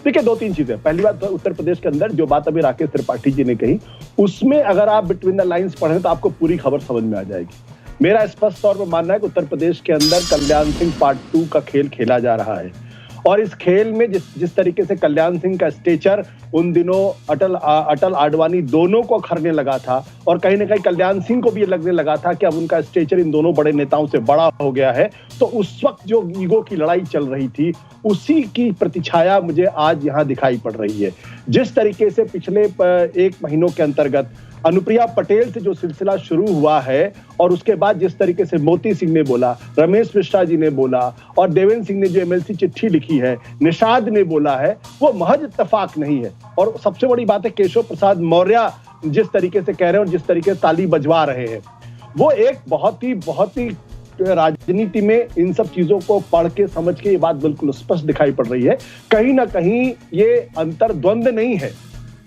देखिए, दो तीन चीजें। पहली बात तो उत्तर प्रदेश के अंदर जो बात अभी राकेश त्रिपाठी जी ने कही, उसमें अगर आप बिटवीन द लाइंस पढ़ें तो आपको पूरी खबर समझ में आ जाएगी। मेरा स्पष्ट तौर पर मानना है कि उत्तर प्रदेश के अंदर कल्याण सिंह पार्ट 2 का खेल खेला जा रहा है, और इस खेल में जिस तरीके से कल्याण सिंह का स्टेचर उन दिनों अटल आडवाणी दोनों को खरने लगा था, और कहीं ना कहीं कल्याण सिंह को भी ये लगने लगा था कि अब उनका स्टेचर इन दोनों बड़े नेताओं से बड़ा हो गया है, तो उस वक्त जो ईगो की लड़ाई चल रही थी उसी की प्रतिछाया मुझे आज यहाँ दिखाई पड़ रही है। जिस तरीके से पिछले 1 महीनों के अंतर्गत अनुप्रिया पटेल से जो सिलसिला शुरू हुआ है, और उसके बाद जिस तरीके से मोती सिंह ने बोला, रमेश मिश्रा जी ने बोला, और देवेंद्र सिंह ने जो एमएलसी चिट्ठी लिखी है, निषाद ने बोला है, वो महज इत्तेफाक नहीं है। और सबसे बड़ी बात है, केशव प्रसाद मौर्य जिस तरीके से कह रहे हैं और जिस तरीके से ताली बजवा रहे हैं, वो एक बहुत ही राजनीति में इन सब चीजों को पढ़ के समझ के ये बात बिल्कुल स्पष्ट दिखाई पड़ रही है। कहीं ना कहीं ये अंतर्द्वंद नहीं है,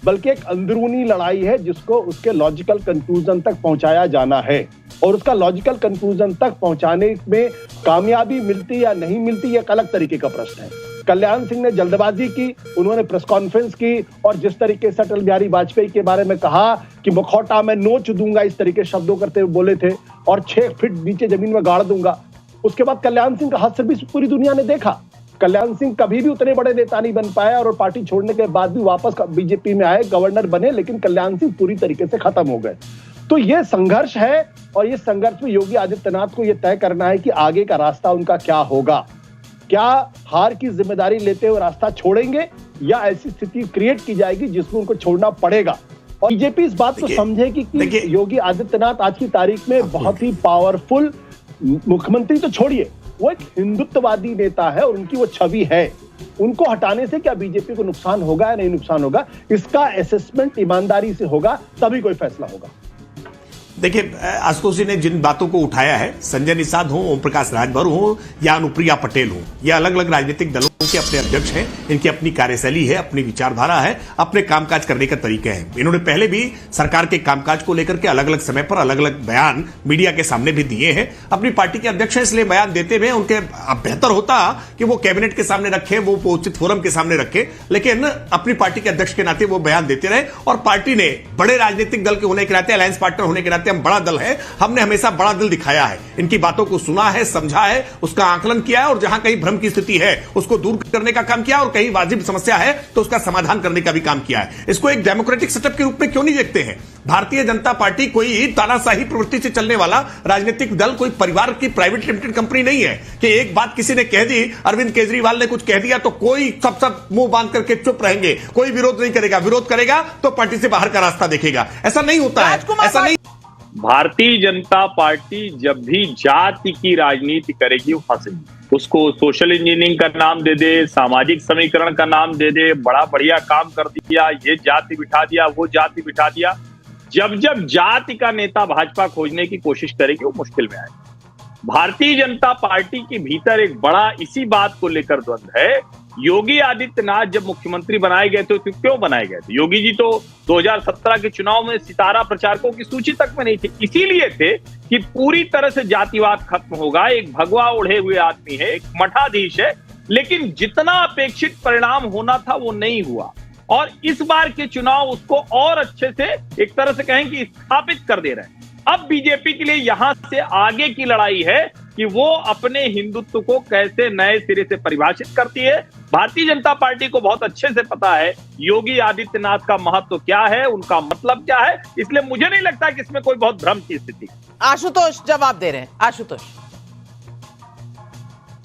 बल्कि एक अंदरूनी लड़ाई है जिसको उसके लॉजिकल कंक्लूजन तक पहुंचाया जाना है, और उसका लॉजिकल कंक्लूजन तक पहुंचाने में कामयाबी मिलती या नहीं मिलती यह एक अलग तरीके का प्रश्न है। कल्याण सिंह ने जल्दबाजी की, उन्होंने प्रेस कॉन्फ्रेंस की, और जिस तरीके से अटल बिहारी वाजपेयी के बारे में कहा कि मुखौटा मैं नोच दूंगा, इस तरीके शब्दों करते हुए बोले थे, और 6 फीट नीचे जमीन में गाड़ दूंगा। उसके बाद कल्याण सिंह का हाथ सर्विस पूरी दुनिया ने देखा। कल्याण सिंह कभी भी उतने बड़े नेता नहीं बन पाए, और पार्टी छोड़ने के बाद भी वापस बीजेपी में आए, गवर्नर बने, लेकिन कल्याण सिंह पूरी तरीके से खत्म हो गए। तो ये संघर्ष है, और ये संघर्ष में योगी आदित्यनाथ को यह तय करना है कि आगे का रास्ता उनका क्या होगा। क्या हार की जिम्मेदारी लेते हुए रास्ता छोड़ेंगे, या ऐसी स्थिति क्रिएट की जाएगी जिसमें उनको छोड़ना पड़ेगा। और बीजेपी इस बात को समझेगी कि योगी आदित्यनाथ आज की तारीख में बहुत ही पावरफुल मुख्यमंत्री तो छोड़िए, वो एक हिंदुत्ववादी नेता है, और उनकी वो छवि है। उनको हटाने से क्या बीजेपी को नुकसान होगा या नहीं नुकसान होगा, इसका असेसमेंट ईमानदारी से होगा, तभी कोई फैसला होगा। देखिए, आशुतोष जी ने जिन बातों को उठाया है, संजय निषाद हो, ओम प्रकाश राजभर हो या अनुप्रिया पटेल हो, ये अलग अलग राजनीतिक दलों के अपने अध्यक्ष हैं, इनकी अपनी कार्यशैली है, अपनी विचारधारा है, अपने कामकाज करने का तरीके हैं। इन्होंने पहले भी सरकार के कामकाज को लेकर के अलग अलग समय पर अलग अलग बयान मीडिया के सामने भी दिए हैं। अपनी पार्टी के अध्यक्ष हैं, इसलिए बयान देते हुए उनके बेहतर होता कि वो कैबिनेट के सामने रखे, वो उचित फोरम के सामने रखे, लेकिन अपनी पार्टी के अध्यक्ष के नाते वो बयान देते रहे। और पार्टी ने बड़े राजनीतिक दल के होने के नाते, अलायंस पार्टनर होने के नाते, हम बड़ा दल है, हमने हमेशा बड़ा दिल दिखाया है, इनकी बातों को सुना है, समझा है, उसका आकलन किया है, और जहां कहीं भ्रम की स्थिति है उसको दूर करने का काम किया, और कहीं वाजिब समस्या है तो उसका समाधान करने का भी काम किया है। इसको एक डेमोक्रेटिक सेटअप के रूप में क्यों नहीं देखते हैं? भारतीय जनता पार्टी कोई तानाशाही प्रवृत्ति से चलने वाला राजनीतिक दल, कोई परिवार की प्राइवेट लिमिटेड कंपनी नहीं है कि एक बात किसी ने कह दी, अरविंद केजरीवाल ने कुछ कह दिया तो कोई सब मुंह बांध करके चुप रहेंगे, कोई विरोध नहीं करेगा। विरोध करेगा तो पार्टी से बाहर का रास्ता देखेगा। ऐसा नहीं होता है, ऐसा नहीं। भारतीय जनता पार्टी जब भी जाति की राजनीति करेगी वो फंसेगी। उसको सोशल इंजीनियरिंग का नाम दे दे, सामाजिक समीकरण का नाम दे दे, बड़ा बढ़िया काम कर दिया, ये जाति बिठा दिया, वो जाति बिठा दिया। जब जब जाति का नेता भाजपा खोजने की कोशिश करेगी वो मुश्किल में आएगी। भारतीय जनता पार्टी के भीतर एक बड़ा इसी बात को लेकर द्वंद्व है। योगी आदित्यनाथ जब मुख्यमंत्री बनाए गए थे तो क्यों बनाए गए थे? योगी जी तो 2017 के चुनाव में सितारा प्रचारकों की सूची तक में नहीं थे। इसीलिए थे कि पूरी तरह से जातिवाद खत्म होगा, एक भगवा ओढ़े हुए आदमी है, एक मठाधीश है, लेकिन जितना अपेक्षित परिणाम होना था वो नहीं हुआ। और इस बार के चुनाव उसको और अच्छे से, एक तरह से कहें कि स्थापित कर दे रहे हैं। अब बीजेपी के लिए यहां से आगे की लड़ाई है कि वो अपने हिंदुत्व को कैसे नए सिरे से परिभाषित करती है। भारतीय जनता पार्टी को बहुत अच्छे से पता है योगी आदित्यनाथ का महत्व क्या है, उनका मतलब क्या है, इसलिए मुझे नहीं लगता कि इसमें कोई बहुत भ्रम की स्थिति। आशुतोष जवाब दे रहे हैं। आशुतोष,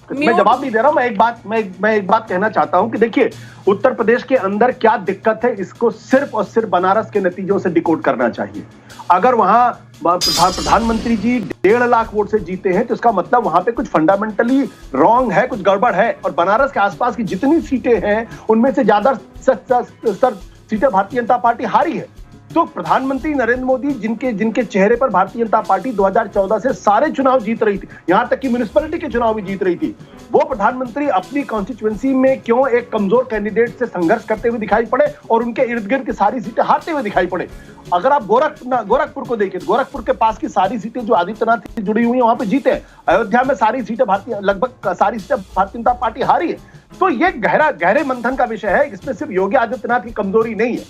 मैं जवाब नहीं दे रहा हूं, मैं एक बात कहना चाहता हूं कि देखिए, उत्तर प्रदेश के अंदर क्या दिक्कत है इसको सिर्फ और सिर्फ बनारस के नतीजों से डिकोड करना चाहिए। अगर वहां प्रधानमंत्री जी 1.5 लाख वोट से जीते हैं तो इसका मतलब वहां पे कुछ फंडामेंटली रॉन्ग है, कुछ गड़बड़ है। और बनारस के आसपास की जितनी सीटें हैं उनमें से ज्यादा सीटें भारतीय जनता पार्टी हारी है। तो प्रधानमंत्री नरेंद्र मोदी जिनके चेहरे पर भारतीय जनता पार्टी 2014 से सारे चुनाव जीत रही थी, यहां तक कि म्युनिसिपैलिटी के चुनाव भी जीत रही थी, वो प्रधानमंत्री अपनी कॉन्स्टिट्यूएंसी में क्यों एक कमजोर कैंडिडेट से संघर्ष करते हुए दिखाई पड़े और उनके इर्द गिर्द की सारी सीटें हारते हुए दिखाई पड़े? अगर आप गोरखपुर को देखिए, गोरखपुर के पास की सारी सीटें जो आदित्यनाथ से जुड़ी हुई है वहां पे जीते हैं। अयोध्या में सारी सीटें लगभग सारी सीटें भारतीय जनता पार्टी हारी है। तो ये गहरे मंथन का विषय है। इसमें सिर्फ योगी आदित्यनाथ की कमजोरी नहीं है,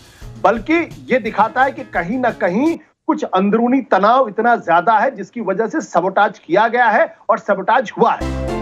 बल्कि ये दिखाता है कि कहीं ना कहीं कुछ अंदरूनी तनाव इतना ज्यादा है जिसकी वजह से सबोटाज किया गया है और सबोटाज हुआ है।